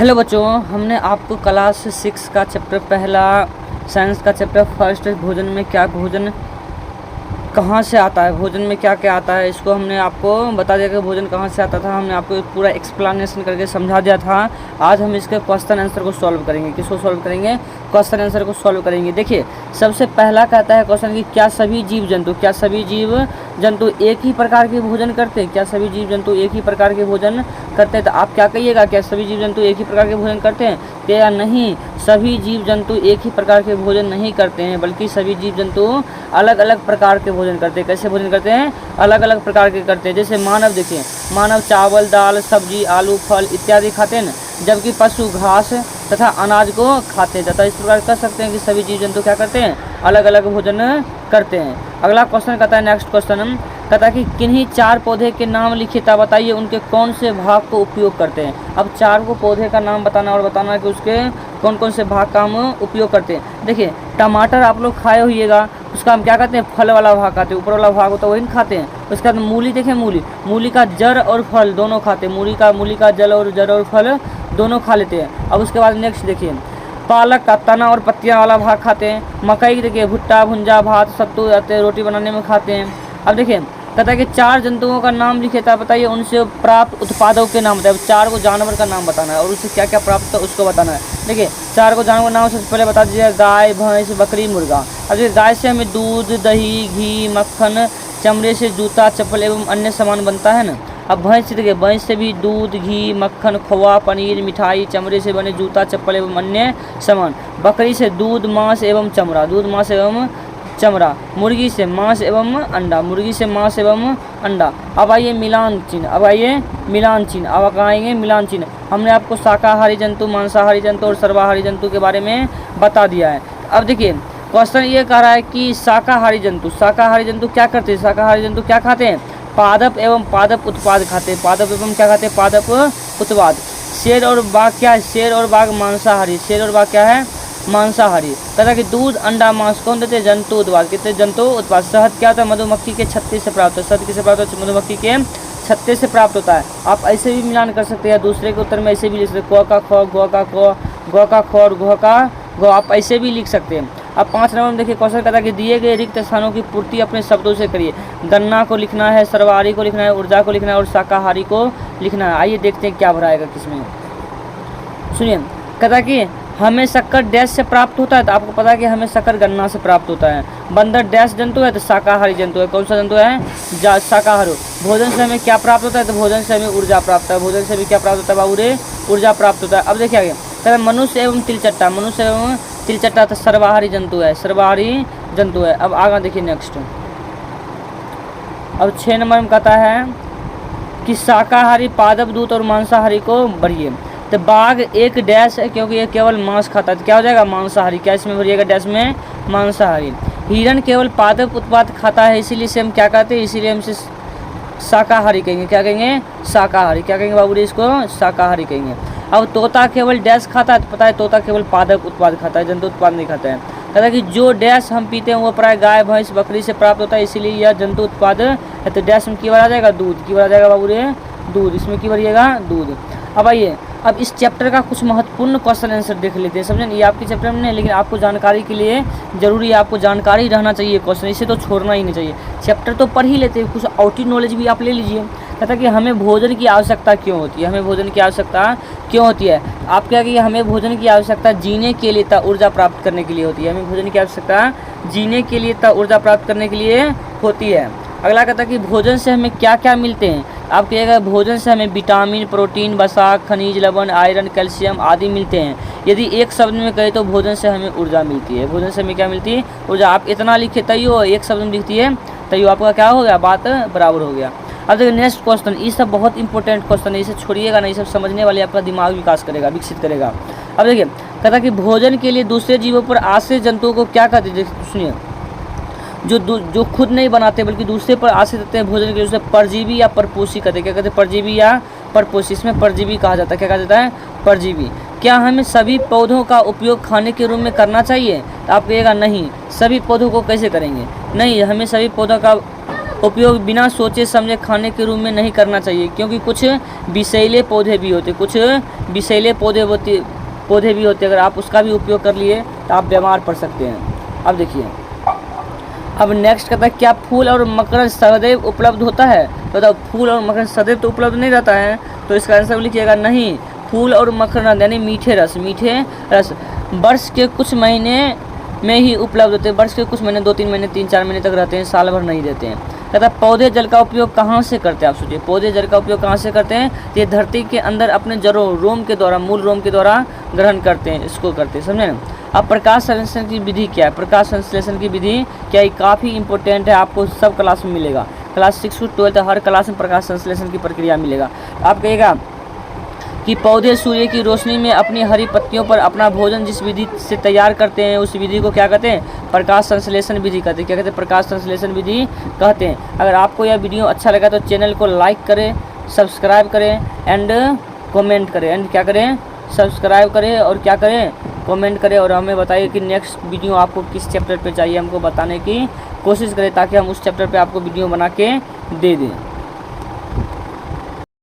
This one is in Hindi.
हेलो बच्चों, हमने आपको क्लास 6 का चैप्टर पहला साइंस का चैप्टर फर्स्ट भोजन में क्या भोजन कहाँ से आता है, भोजन में क्या क्या आता है, इसको हमने आपको बता दिया कि भोजन कहाँ से आता था। हमने आपको पूरा एक्सप्लेनेशन करके समझा दिया था। आज हम इसके क्वेश्चन आंसर को सॉल्व करेंगे। किसको सॉल्व करेंगे? क्वेश्चन आंसर को सॉल्व करेंगे। देखिए, सबसे पहला कहता है क्वेश्चन कि क्या सभी जीव जंतु एक ही प्रकार के भोजन करते हैं? क्या सभी जीव जंतु एक ही प्रकार के भोजन करते हैं? तो आप क्या कहिएगा, क्या सभी जीव जंतु एक ही प्रकार के भोजन करते हैं? तो या नहीं, सभी जीव जंतु एक ही प्रकार के भोजन नहीं करते हैं, बल्कि सभी जीव जंतु अलग अलग प्रकार के भोजन करते हैं। कैसे भोजन करते हैं? अलग अलग प्रकार के करते हैं। जैसे मानव, देखिए, मानव चावल, दाल, सब्जी, आलू, फल इत्यादि खाते हैं, जबकि पशु घास तथा अनाज को खाते हैं। तथा इस प्रकार कह सकते हैं कि सभी जीव जंतु क्या करते हैं? अलग अलग भोजन करते हैं। अगला क्वेश्चन कहता है, नेक्स्ट क्वेश्चन कहता है कि किन्हीं 4 पौधे के नाम लिखिए तथा बताइए उनके कौन से भाग को उपयोग करते हैं। अब 4 को पौधे का नाम बताना और बताना कि उसके कौन कौन से भाग का हम उपयोग करते हैं। देखिए, टमाटर आप लोग खाए होइएगा, उसका हम क्या कहते हैं? फल वाला भाग खाते हैं, ऊपर वाला भाग होता है वही खाते हैं। उसके बाद मूली, देखें, मूली का जड़ और फल दोनों खाते हैं। मूली का जड़ और फल दोनों खा लेते हैं। अब उसके बाद नेक्स्ट देखिए, पालक का तना और पत्तियां वाला भाग खाते हैं। मकई, देखिए, भुट्टा, भुंजा, भात, सत्तू आते हैं, रोटी बनाने में खाते हैं। अब देखिए, कहता है कि 4 जंतुओं का नाम लिखे था, बताइए उनसे प्राप्त उत्पादों के नाम बताइए। 4 को जानवर का नाम बताना है और उससे क्या क्या प्राप्त है उसको बताना है। देखिए, 4 को जानवर का नाम सबसे पहले बता दीजिए, गाय, भैंस, बकरी, मुर्गा। अब देखिए, गाय से हमें दूध, दही, घी, मक्खन, चमड़े से जूता, चप्पल एवं अन्य सामान बनता है ना। अब भैंस से, देखिए, भैंस से भी दूध, घी, मक्खन, खोआ, पनीर, मिठाई, चमड़े से बने जूता, चप्पल एवं अन्य सामान। बकरी से दूध, मांस एवं चमड़ा। मुर्गी से मांस एवं अंडा। अब आइए मिलान चिन्ह। अब कहाँ आएंगे? मिलान चिन्ह। हमने आपको शाकाहारी जंतु, मांसाहारी जंतु और सर्वाहारी जंतु के बारे में बता दिया है। अब देखिए, क्वेश्चन ये कह रहा है कि शाकाहारी जंतु क्या करते हैं? शाकाहारी जंतु क्या खाते हैं? पादप एवं पादप उत्पाद खाते हैं। पादप एवं क्या खाते हैं? पादप उत्पाद। शेर और बाघ क्या है? शेर और बाघ मांसाहारी। शेर और बाघ क्या है? मांसाहारी। कहता कि दूध, अंडा, मांस कौन देते हैं? जंतु उत्पाद। कितने? जंतु उत्पाद। शहद क्या होता है? मधुमक्खी के छत्ते से प्राप्त होता है। शहद किसे प्राप्त होता है? मधुमक्खी के छत्ते से प्राप्त होता है। आप ऐसे भी मिलान कर सकते हैं, दूसरे के उत्तर में ऐसे भी लिख सकते हैं, क का ख, ग का ख, ग का ख और घ का घ। आप ऐसे भी लिख सकते हैं। अब 5 नंबर में देखिए, क्वेश्चन कहता है कि दिए गए रिक्त स्थानों की पूर्ति अपने शब्दों से करिए। गन्ना को लिखना है, सर्वहारी को लिखना है, ऊर्जा को लिखना है और शाकाहारी को लिखना है। आइए देखते हैं क्या भराएगा किसमें। सुनिए, कहता है कि हमें शक्कर डैश से प्राप्त होता है, तो आपको पता है कि हमें शक्कर गन्ना से प्राप्त होता है। बंदर डैश जंतु है, तो शाकाहारी जंतु है। कौन सा जंतु है? शाकाहारी। भोजन से हमें क्या प्राप्त होता है? तो भोजन से हमें ऊर्जा प्राप्त होता है। भोजन से भी क्या प्राप्त होता है बाबूरे? ऊर्जा प्राप्त होता है। अब देखिए आगे, कहता है मनुष्य एवं तिलचट्टा तो सर्वाहारी जंतु है। अब आगे देखिए नेक्स्ट। अब 6 नंबर में कहता है कि शाकाहारी, पादप, दूध और मांसाहारी को भरिए। तो बाघ एक डैश है क्योंकि ये केवल मांस खाता है, तो क्या हो जाएगा? मांसाहारी। क्या इसमें भरिएगा? डैश में मांसाहारी। हिरण केवल पादप उत्पाद खाता है, इसीलिए से हम क्या कहते हैं? इसीलिए हमसे शाकाहारी कहेंगे। क्या कहेंगे? शाकाहारी। क्या कहेंगे बाबू? इसको शाकाहारी कहेंगे। अब तोता केवल डैश खाता है, तो पता है तोता केवल पादप उत्पाद खाता है, जंतु उत्पाद नहीं खाता है। कहता है कि जो डैश हम पीते हैं वो प्राय गाय, भैंस, बकरी से प्राप्त होता है, इसीलिए यह जंतु उत्पाद है। तो डैश में की बार आ जाएगा? दूध। की बार आ जाएगा बाबू रे? दूध। इसमें की भरिएगा? दूध। अब आइए, अब इस चैप्टर का कुछ महत्वपूर्ण क्वेश्चन आंसर देख लेते हैं। समझे? ये आपके चैप्टर में नहीं, लेकिन आपको जानकारी के लिए जरूरी है, आपको जानकारी रहना चाहिए क्वेश्चन, इसे तो छोड़ना ही नहीं चाहिए। चैप्टर तो पढ़ ही लेते हैं, कुछ आउटरी नॉलेज भी आप ले लीजिए। कहता कि हमें भोजन की आवश्यकता क्यों होती है? आप क्या कहिए? हमें भोजन की आवश्यकता जीने के लिए, ऊर्जा प्राप्त करने के लिए होती है। हमें भोजन की आवश्यकता जीने के लिए, ऊर्जा प्राप्त करने के लिए होती है। अगला कहता है कि भोजन से हमें क्या क्या मिलते हैं? आप कहिएगा भोजन से हमें विटामिन, प्रोटीन, वसा, खनिज, लवण, आयरन, कैल्शियम आदि मिलते हैं। यदि एक शब्द में कहे तो भोजन से हमें ऊर्जा मिलती है। भोजन से हमें क्या मिलती है? ऊर्जा। आप इतना लिखे तैयो, एक शब्द में लिखती है तैयो, आपका क्या हो गया? बात बराबर हो गया। अब देखिए नेक्स्ट क्वेश्चन, ये सब बहुत इंपॉर्टेंट क्वेश्चन है, इसे छोड़िएगा नहीं, सब समझने वाले आपका दिमाग विकसित करेगा। अब देखिए, कहता कि भोजन के लिए दूसरे जीवों पर आश्रित जंतुओं को क्या कहते हैं? सुनिए, जो खुद नहीं बनाते बल्कि दूसरे पर आश्रित रहते हैं भोजन के लिए, उसे परजीवी या परपोषी कहते हैं। क्या कहते हैं? परजीवी या परपोषी। इसमें परजीवी कहा जाता है। क्या कहा जाता है? परजीवी। क्या हमें सभी पौधों का उपयोग खाने के रूप में करना चाहिए? तो आप कहिएगा नहीं। सभी पौधों को कैसे करेंगे? नहीं, हमें सभी पौधों का उपयोग बिना सोचे समझे खाने के रूप में नहीं करना चाहिए, क्योंकि कुछ विषैले पौधे भी होते, कुछ विषैले पौधे भी होते, अगर आप उसका भी उपयोग कर लिए तो आप बीमार पड़ सकते हैं। अब देखिए, अब नेक्स्ट कहता है क्या फूल और मकरंद सदैव उपलब्ध होता है? तो फूल और मकरंद सदैव तो उपलब्ध नहीं रहता है, तो इसका आंसर लिखिएगा नहीं। फूल और मकरंद यानी मीठे रस वर्ष के कुछ महीने में ही उपलब्ध होते हैं। वर्ष के कुछ महीने, 2-3 महीने, 3-4 महीने तक रहते हैं, साल भर नहीं देते हैं। कहता है पौधे जल का उपयोग कहाँ से करते हैं? आप सोचिए, पौधे जल का उपयोग कहाँ से करते हैं? ये धरती के अंदर अपने जड़ों, रोम के द्वारा, मूल रोम के द्वारा ग्रहण करते हैं, इसको करते हैं, समझे ना। अब प्रकाश संश्लेषण की विधि क्या है? प्रकाश संश्लेषण की विधि क्या है? काफ़ी इंपॉर्टेंट है, आपको सब क्लास में मिलेगा। क्लास 6 से 12 हर क्लास में प्रकाश संश्लेषण की प्रक्रिया मिलेगा। आप कहिएगा कि पौधे सूर्य की रोशनी में अपनी हरी पत्तियों पर अपना भोजन जिस विधि से तैयार करते हैं, उस विधि को क्या कहते हैं? प्रकाश संश्लेषण विधि कहते हैं। क्या कहते हैं? प्रकाश संश्लेषण विधि कहते हैं। अगर आपको यह वीडियो अच्छा लगा तो चैनल को लाइक करें, सब्सक्राइब करें एंड कमेंट करें, एंड क्या करें? सब्सक्राइब करें और क्या करें? कमेंट करें, और हमें बताइए कि नेक्स्ट वीडियो आपको किस चैप्टर पे चाहिए, हमको बताने की कोशिश करें ताकि हम उस चैप्टर पे आपको वीडियो बना के दे दें।